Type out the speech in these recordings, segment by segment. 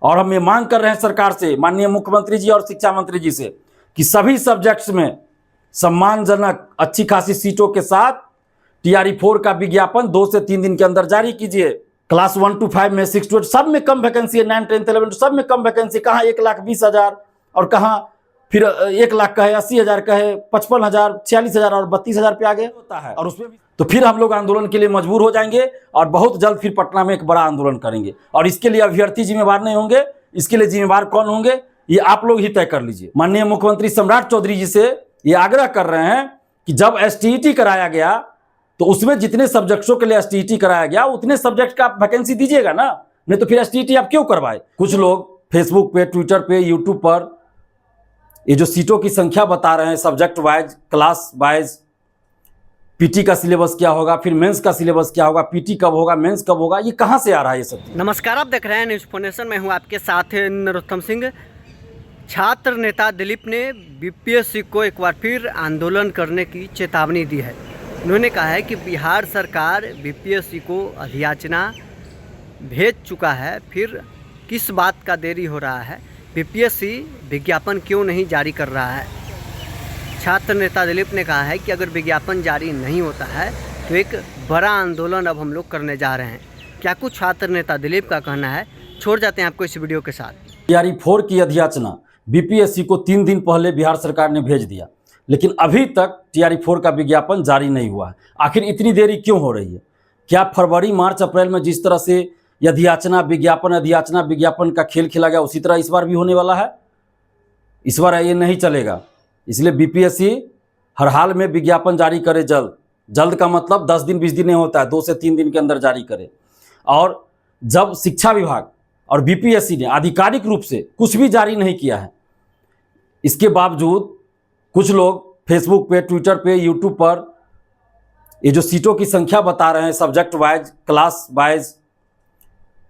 और हम ये मांग कर रहे हैं सरकार से, माननीय मुख्यमंत्री जी और शिक्षा मंत्री जी से, कि सभी सब्जेक्ट्स में सम्मानजनक अच्छी खासी सीटों के साथ TRE4 का विज्ञापन 2 से 3 दिन के अंदर जारी कीजिए। क्लास 1 to 5 में 6 to 8 सब में कम वैकेंसी है, 9, 10, 11 सब में कम वैकेंसी। कहाँ 1,20,000 और कहाँ फिर 1 लाख का है, 80,000 का है, 55,000, 46,000 और 32,000 पे आगे होता है। और उसमें तो फिर हम लोग आंदोलन के लिए मजबूर हो जाएंगे और बहुत जल्द फिर पटना में एक बड़ा आंदोलन करेंगे। और इसके लिए अभ्यर्थी जिम्मेवार नहीं होंगे, इसके लिए जिम्मेवार कौन होंगे ये आप लोग ही तय कर लीजिए। माननीय मुख्यमंत्री सम्राट चौधरी जी से ये आग्रह कर रहे हैं कि जब STET कराया गया तो उसमें जितने सब्जेक्ट्सों के लिए STET कराया गया उतने सब्जेक्ट का आप वैकेंसी दीजिएगा ना, नहीं तो फिर STET आप क्यों करवाए। कुछ लोग फेसबुक पे, ट्विटर पे, यूट्यूब पर ये जो सीटों की संख्या बता रहे हैं subject wise, class wise, PT का सिलेबस क्या होगा, फिर मेंस का सिलेबस क्या होगा, PT कब होगा, मेंस कब होगा, ये कहाँ से आ रहा है ये सब। नमस्कार, आप देख रहे हैं न्यूज़ फोनेशन। मैं हूं आपके साथ नरोत्तम सिंह। छात्र नेता दिलीप ने BPSC को एक बार फिर आंदोलन करने की चेतावनी दी है। उन्होंने कहा है कि बिहार सरकार BPSC को अधियाचना भेज चुका है, फिर किस बात का देरी हो रहा है, BPSC विज्ञापन क्यों नहीं जारी कर रहा है। छात्र नेता दिलीप ने कहा है कि अगर विज्ञापन जारी नहीं होता है तो एक बड़ा आंदोलन अब हम लोग करने जा रहे हैं। क्या कुछ छात्र नेता दिलीप का कहना है, छोड़ जाते हैं आपको इस वीडियो के साथ। TRE4 की अधियाचना BPSC को 3 दिन पहले बिहार सरकार ने भेज दिया, लेकिन अभी तक TRE4 का विज्ञापन जारी नहीं हुआ है। आखिर इतनी देरी क्यों हो रही है? क्या फरवरी, मार्च, अप्रैल में जिस तरह से अधियाचना विज्ञापन का खेल खेला गया उसी तरह इस बार भी होने वाला है? इस बार ये नहीं चलेगा। इसलिए BPSC हर हाल में विज्ञापन जारी करे जल्द का मतलब 10 दिन 20 दिन नहीं होता है, 2 से 3 दिन के अंदर जारी करे। और जब शिक्षा विभाग और BPSC ने आधिकारिक रूप से कुछ भी जारी नहीं किया है, इसके बावजूद कुछ लोग फेसबुक पे, ट्विटर पे, यूट्यूब पर ये जो सीटों की संख्या बता रहे हैं subject wise, class wise,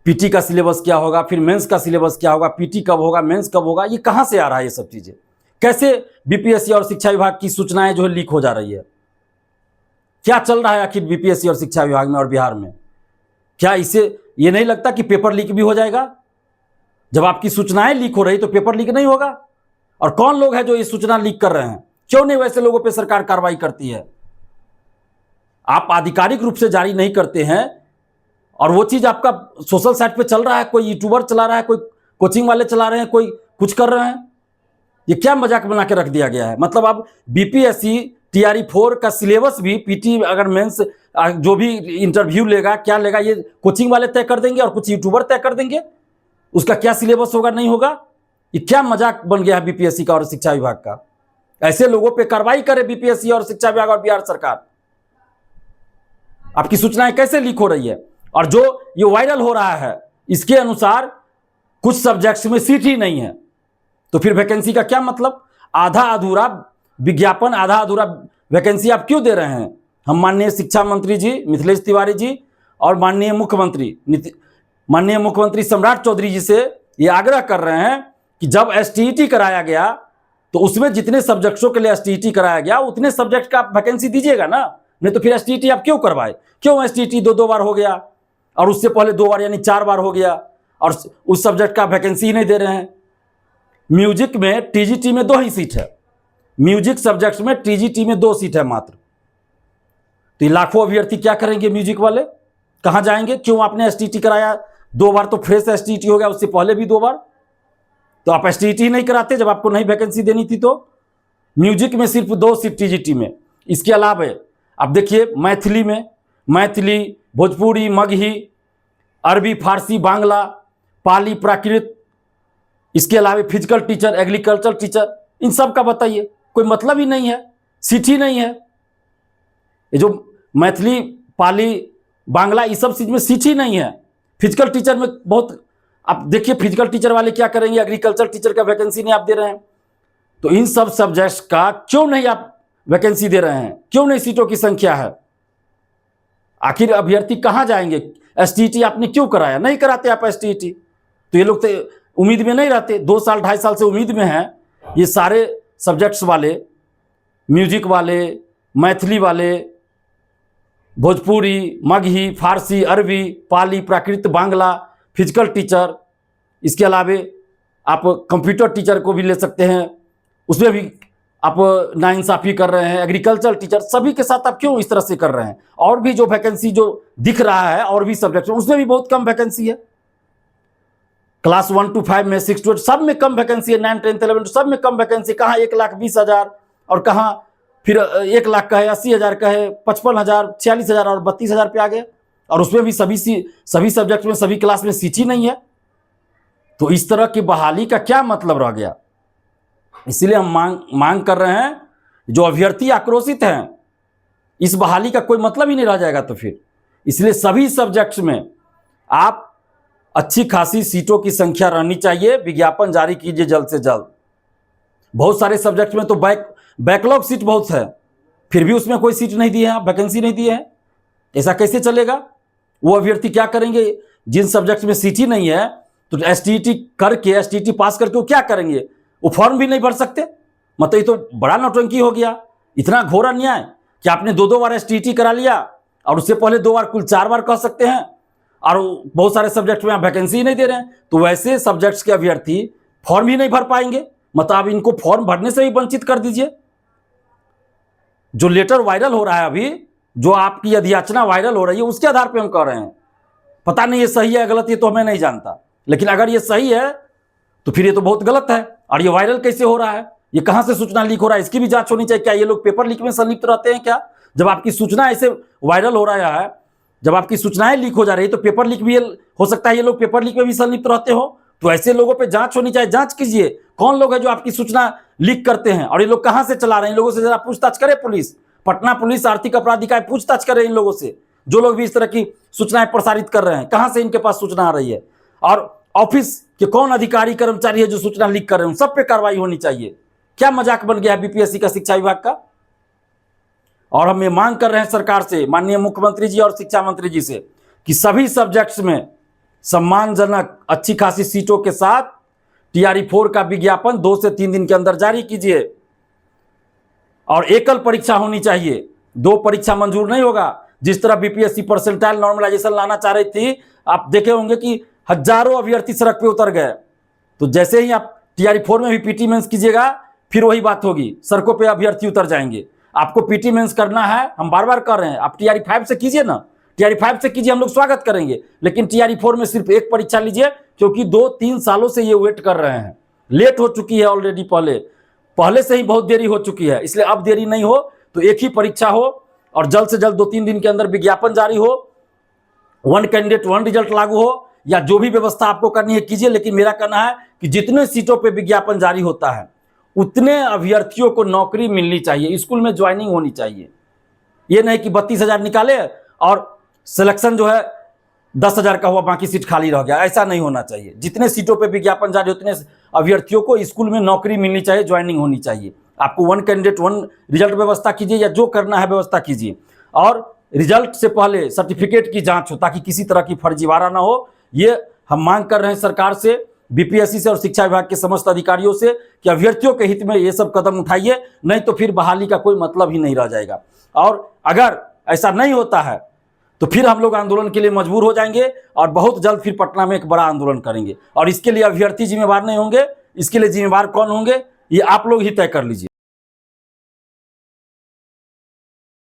PT का सिलेबस क्या होगा, फिर मेंस का सिलेबस क्या होगा, PT कब होगा, मेंस कब होगा, ये कहाँ से आ रहा है ये सब चीज़ें? कैसे BPSC और शिक्षा विभाग की सूचनाएं जो है लीक हो जा रही है? क्या चल रहा है आखिर BPSC और शिक्षा विभाग में और बिहार में? क्या इससे ये नहीं लगता कि पेपर लीक भी हो जाएगा? जब आपकी सूचनाएं लीक हो रही तो पेपर लीक नहीं होगा? और कौन लोग हैं जो ये सूचना लीक कर रहे हैं? क्यों नहीं वैसे लोगों पे सरकार कार्रवाई करती है? आप आधिकारिक रूप से जारी नहीं करते हैं और वो चीज आपका सोशल साइट पे चल रहा है, कोई यूट्यूबर चला रहा है, कोई कोचिंग वाले चला रहे हैं, कोई कुछ कर रहे हैं। ये क्या मजाक बना के रख दिया गया है? मतलब अब BPSC TRE4 का सिलेबस भी, PT अगर मेंस जो भी इंटरव्यू लेगा, क्या लेगा, ये कोचिंग वाले तय कर देंगे और कुछ यूट्यूबर तय कर देंगे उसका क्या सिलेबस होगा, नहीं होगा। ये क्या मजाक बन गया है BPSC का और शिक्षा विभाग का? ऐसे लोगों पे कार्रवाई करे BPSC और शिक्षा विभाग और बिहार सरकार। आपकी सूचनाएं कैसे लीक हो रही है? और जो ये वायरल हो रहा है इसके अनुसार कुछ सब्जेक्ट्स में सीट ही नहीं है, तो फिर वैकेंसी का क्या मतलब? आधा अधूरा विज्ञापन, आधा अधूरा वैकेंसी आप क्यों दे रहे हैं? हम माननीय शिक्षा मंत्री जी मिथिलेश तिवारी जी और माननीय मुख्यमंत्री सम्राट चौधरी जी से ये आग्रह कर रहे हैं कि जब STET कराया गया तो उसमें जितने सब्जेक्ट्सों के लिए STET कराया गया उतने सब्जेक्ट का आप वैकेंसी दीजिएगा ना, नहीं तो फिर STET आप क्यों करवाए? क्यों STET 2 बार हो गया और उससे पहले 2 बार यानी 4 बार हो गया और उस सब्जेक्ट का वैकेंसी ही नहीं दे रहे हैं? म्यूजिक में TGT में 2 ही सीट है, म्यूजिक सब्जेक्ट में TGT में 2 सीट है मात्र। तो ये लाखों अभ्यर्थी क्या करेंगे? म्यूजिक वाले कहाँ जाएंगे? क्यों आपने STET कराया? 2 बार तो फ्रेश STET हो गया, उससे पहले भी 2 बार। तो आप STET ही नहीं कराते जब आपको नहीं वैकेंसी देनी थी। तो म्यूजिक में सिर्फ 2 सीट TGT में। इसके अलावा आप देखिए मैथिली में, मैथिली, भोजपुरी, मगही, अरबी, फारसी, बांग्ला, पाली, प्राकृत, इसके अलावा फिजिकल टीचर, एग्रीकल्चर टीचर, इन सब का बताइए, कोई मतलब ही नहीं है, सीट ही नहीं है। ये जो मैथिली, पाली, बांग्ला, इस सब चीज में सीट ही नहीं है। फिजिकल टीचर में बहुत, आप देखिए फिजिकल टीचर वाले क्या करेंगे, एग्रीकल्चर टीचर का वैकेंसी नहीं आप दे रहे हैं। तो इन सब सब्जेक्ट्स का क्यों नहीं आप वैकेंसी दे रहे हैं? क्यों नहीं सीटों की संख्या है? आखिर अभ्यर्थी कहाँ जाएंगे? STET आपने क्यों कराया? नहीं कराते आप STET तो ये लोग तो उम्मीद में नहीं रहते। 2 साल 2.5 साल से उम्मीद में हैं ये सारे सब्जेक्ट्स वाले, म्यूजिक वाले, मैथिली वाले, भोजपुरी, मगही, फारसी, अरबी, पाली, प्राकृत, बांग्ला, फिजिकल टीचर, इसके अलावे आप कंप्यूटर टीचर को भी ले सकते हैं, उसमें भी आप नाइंसाफ़ी कर रहे हैं। एग्रीकल्चर टीचर, सभी के साथ आप क्यों इस तरह से कर रहे हैं? और भी जो वैकेंसी जो दिख रहा है और भी सब्जेक्ट में, उसमें भी बहुत कम वैकेंसी है। क्लास 1 to 5 में, 6 to 8 सब में कम वैकेंसी है। 9, 10, 11 सब में कम वैकेंसी। कहाँ 1,20,000 और कहाँ फिर 1 लाख का है, 80,000 का है, 55,000, 46,000 और 32,000 पे आ गए। और उसमें भी सभी सब्जेक्ट में, सभी क्लास में सीट ही नहीं है। तो इस तरह की बहाली का क्या मतलब रह गया? इसलिए हम मांग कर रहे हैं, जो अभ्यर्थी आक्रोशित हैं, इस बहाली का कोई मतलब ही नहीं रह जाएगा। तो फिर इसलिए सभी सब्जेक्ट्स में आप अच्छी खासी सीटों की संख्या रहनी चाहिए। विज्ञापन जारी कीजिए जल्द से जल्द। बहुत सारे सब्जेक्ट में तो बैकलॉग सीट बहुत है, फिर भी उसमें कोई सीट नहीं दी है, वैकेंसी नहीं दी है। ऐसा कैसे चलेगा? वो अभ्यर्थी क्या करेंगे? जिन सब्जेक्ट में सीट ही नहीं है तो एसटीईटी पास करके वो क्या करेंगे? वो फॉर्म भी नहीं भर सकते। मतलब ये तो बड़ा नौटंकी हो गया। इतना घोर अन्याय कि आपने 2 बार एसटीईटी करा लिया और उससे पहले 2 बार, कुल 4 बार कह सकते हैं, और बहुत सारे सब्जेक्ट में आप वैकेंसी ही नहीं दे रहे हैं। तो वैसे सब्जेक्ट्स के अभ्यर्थी फॉर्म ही नहीं भर पाएंगे। मतलब आप इनको फॉर्म भरने से ही वंचित कर दीजिए। जो लेटर वायरल हो रहा है अभी, जो आपकी अधियाचना वायरल हो रही है, उसके आधार पर हम कह रहे हैं। पता नहीं ये सही है गलत, ये तो हमें नहीं जानता, लेकिन अगर ये सही है तो फिर ये तो बहुत गलत है। और ये वायरल कैसे हो रहा है? ये कहां से सूचना लीक हो रहा है? इसकी भी जांच होनी चाहिए। क्या ये लोग पेपर लीक में संलिप्त रहते हैं क्या? जब आपकी सूचना ऐसे वायरल हो रहा है, जब आपकी सूचनाएं लीक हो जा रही है, तो पेपर लीक भी हो सकता है ये लोग पेपर लीक में भी संलिप्त रहते हो। तो ऐसे लोगों पे जांच होनी चाहिए। जांच कीजिए कौन लोग हैं जो आपकी सूचना लीक करते हैं, और ये लोग कहां से चला रहे हैं। इन लोगों से जरा पूछताछ करे पुलिस, पटना पुलिस, आर्थिक अपराध इकाई पूछताछ करे इन लोगों से, जो लोग भी इस तरह की सूचनाएं प्रसारित कर रहे हैं। कहां से इनके पास सूचना आ रही है, और ऑफिस के कौन अधिकारी कर्मचारी है जो सूचना लीक कर रहे हैं, उन सब पे कार्रवाई होनी चाहिए। क्या मजाक बन गया है बीपीएससी का, शिक्षा विभाग का? और हम ये मांग कर रहे हैं सरकार से, माननीय मुख्यमंत्री जी और शिक्षा मंत्री जी से, कि सभी सब्जेक्ट्स में सम्मानजनक अच्छी खासी सीटों के साथ TRE-4 का विज्ञापन 2 से 3 दिन के अंदर जारी कीजिए। और एकल परीक्षा होनी चाहिए, 2 परीक्षा मंजूर नहीं होगा। जिस तरह बीपीएससी परसेंटाइल नॉर्मलाइजेशन लाना चाह रही थी, आप देखे होंगे कि हजारों अभ्यर्थी सड़क पे उतर गए। तो जैसे ही आप TRE-4 में भी पीटी मेंस कीजिएगा, फिर वही बात होगी, सड़कों पे अभ्यर्थी उतर जाएंगे। आपको पीटी मेंस करना है, हम बार बार कर रहे हैं, आप TRE-5 से कीजिए ना। TRE-5 से कीजिए, हम लोग स्वागत करेंगे। लेकिन TRE-4 में सिर्फ 1 परीक्षा लीजिए, क्योंकि 2-3 सालों से ये वेट कर रहे हैं। लेट हो चुकी है ऑलरेडी, पहले से ही बहुत देरी हो चुकी है। इसलिए अब देरी नहीं हो तो एक ही परीक्षा हो, और जल्द से जल्द 2-3 दिन के अंदर विज्ञापन जारी हो, 1 कैंडिडेट 1 रिजल्ट लागू हो, या जो भी व्यवस्था आपको करनी है कीजिए। लेकिन मेरा कहना है कि जितने सीटों पे विज्ञापन जारी होता है, उतने अभ्यर्थियों को नौकरी मिलनी चाहिए, स्कूल में ज्वाइनिंग होनी चाहिए। ये नहीं कि 32,000 निकाले और सिलेक्शन जो है 10,000 का हुआ, बाकी सीट खाली रह गया। ऐसा नहीं होना चाहिए। जितने सीटों पे विज्ञापन जारी, उतने अभ्यर्थियों को स्कूल में नौकरी मिलनी चाहिए, ज्वाइनिंग होनी चाहिए। आपको 1 कैंडिडेट 1 रिजल्ट व्यवस्था कीजिए, या जो करना है व्यवस्था कीजिए। और रिजल्ट से पहले सर्टिफिकेट की जांच हो, ताकि किसी तरह की फर्जीवाड़ा ना हो। ये हम मांग कर रहे हैं सरकार से, बीपीएससी से और शिक्षा विभाग के समस्त अधिकारियों से, कि अभ्यर्थियों के हित में ये सब कदम उठाइए, नहीं तो फिर बहाली का कोई मतलब ही नहीं रह जाएगा। और अगर ऐसा नहीं होता है तो फिर हम लोग आंदोलन के लिए मजबूर हो जाएंगे, और बहुत जल्द फिर पटना में एक बड़ा आंदोलन करेंगे। और इसके लिए अभ्यर्थी जिम्मेवार नहीं होंगे, इसके लिए जिम्मेवार कौन होंगे, ये आप लोग ही तय कर लीजिए।